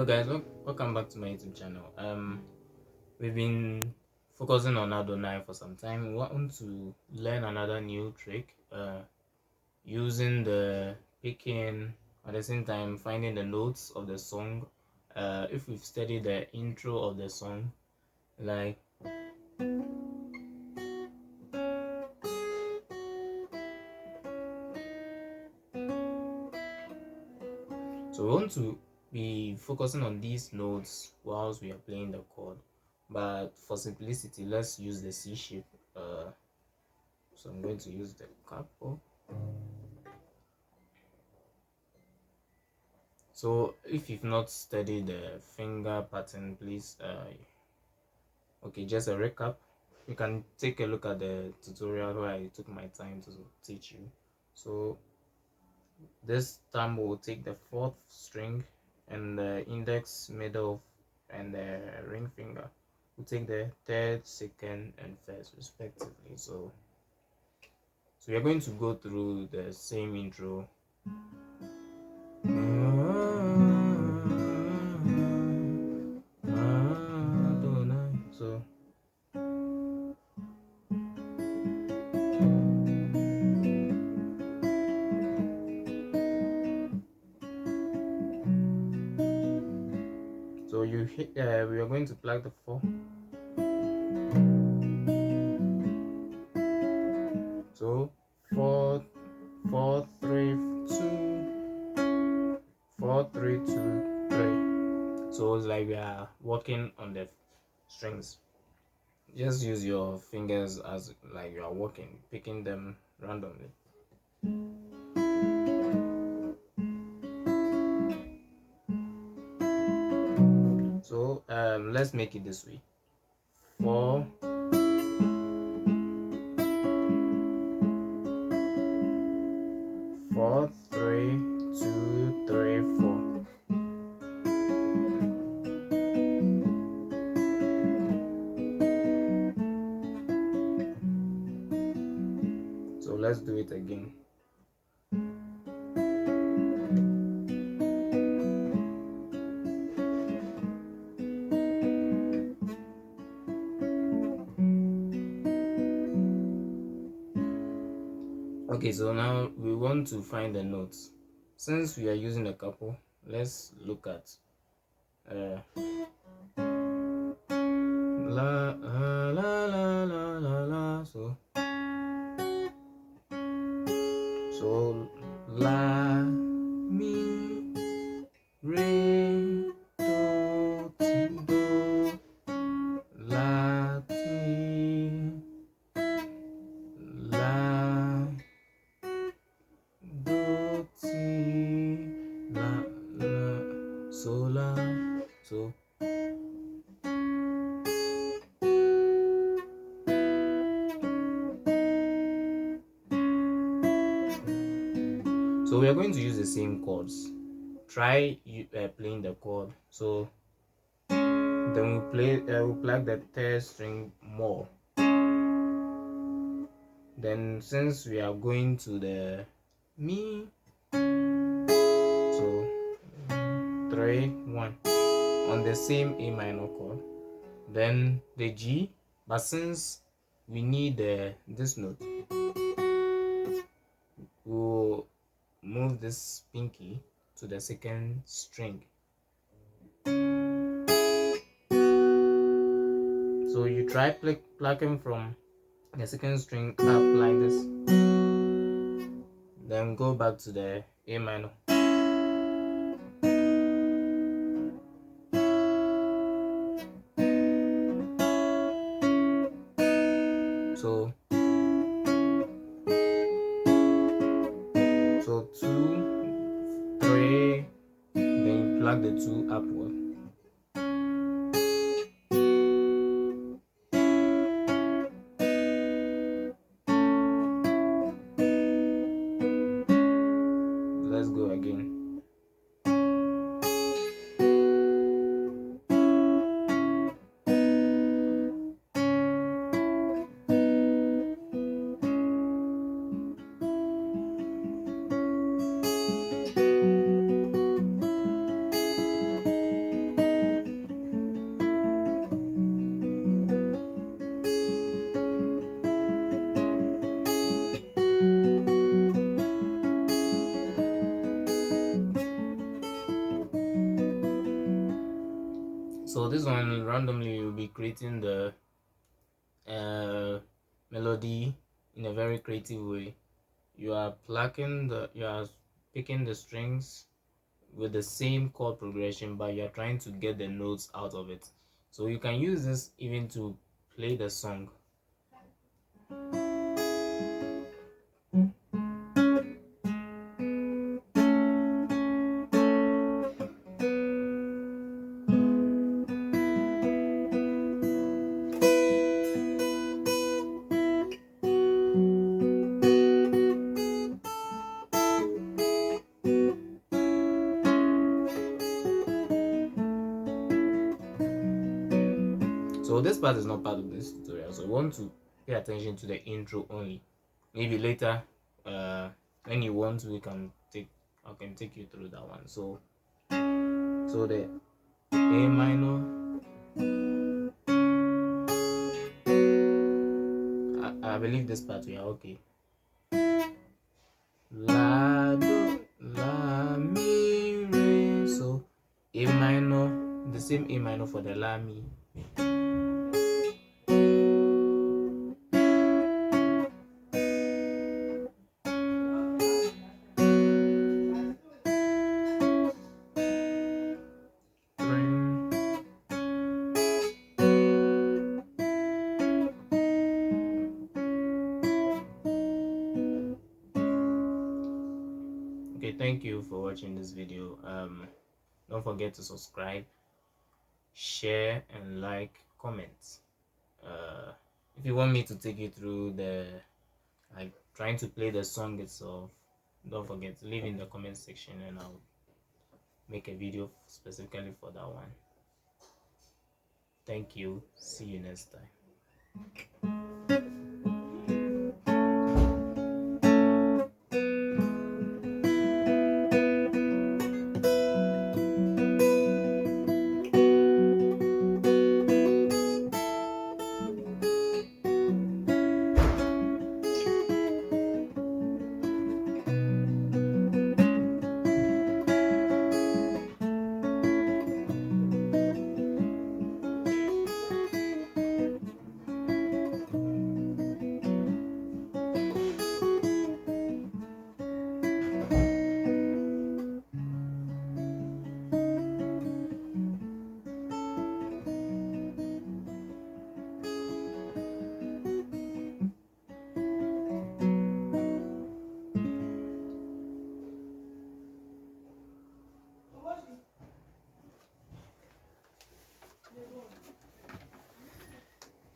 guys, welcome back to my YouTube channel. We've been focusing on Adonai for some time. We want to learn another new trick, using the picking at the same time finding the notes of the song. If we've studied the intro of the song, like so, we want to be focusing on these notes whilst we are playing the chord. But for simplicity, let's use the C shape. So I'm going to use the capo. So if you've not studied the finger pattern, please okay, just a recap. You can take a look at the tutorial where I took my time to teach you. So this thumb will take the fourth string, and the index, middle, and the ring finger will take the third, second, and first respectively. So we are going to go through the same intro. So you hit. We are going to plug the 4. So 4, 4, 3, 2, 4, 3, 2, 3. So it's like we are working on the strings. Just use your fingers as like you are working, picking them randomly. So let's make it this way. 4, 4, 3, 2, 3, 4. So let's do it again. Okay, so now we want to find the notes. Since we are using a couple, let's look at la la la la la la. So la, mi, re, do, ti, do, la, ti, la, do, ti, la, so la. So we are going to use the same chords. Try playing the chord. So then we'll plug the third string more. Then since we are going to the mi, so 3, 1 on the same A minor chord. Then the G, but since we need this note, we'll move this pinky to the second string. So you try plucking from the second string up like this, then go back to the A minor. So 2, 3, then you plug the 2 upward. Let's go again. randomly you'll be creating the melody in a very creative way. You are picking the strings with the same chord progression, but you're trying to get the notes out of it. So you can use this even to play the song. So this part is not part of this tutorial, so you want to pay attention to the intro only. Maybe later, when you want, I can take you through that one. So the A minor, I believe this part we are okay. La do la mi re. So A minor, the same A minor for the la mi. Okay, thank you for watching this video. Don't forget to subscribe, share, and like, comment. If you want me to take you through like trying to play the song itself, don't forget to leave in the comment section and I'll make a video specifically for that one. Thank you. See you next time.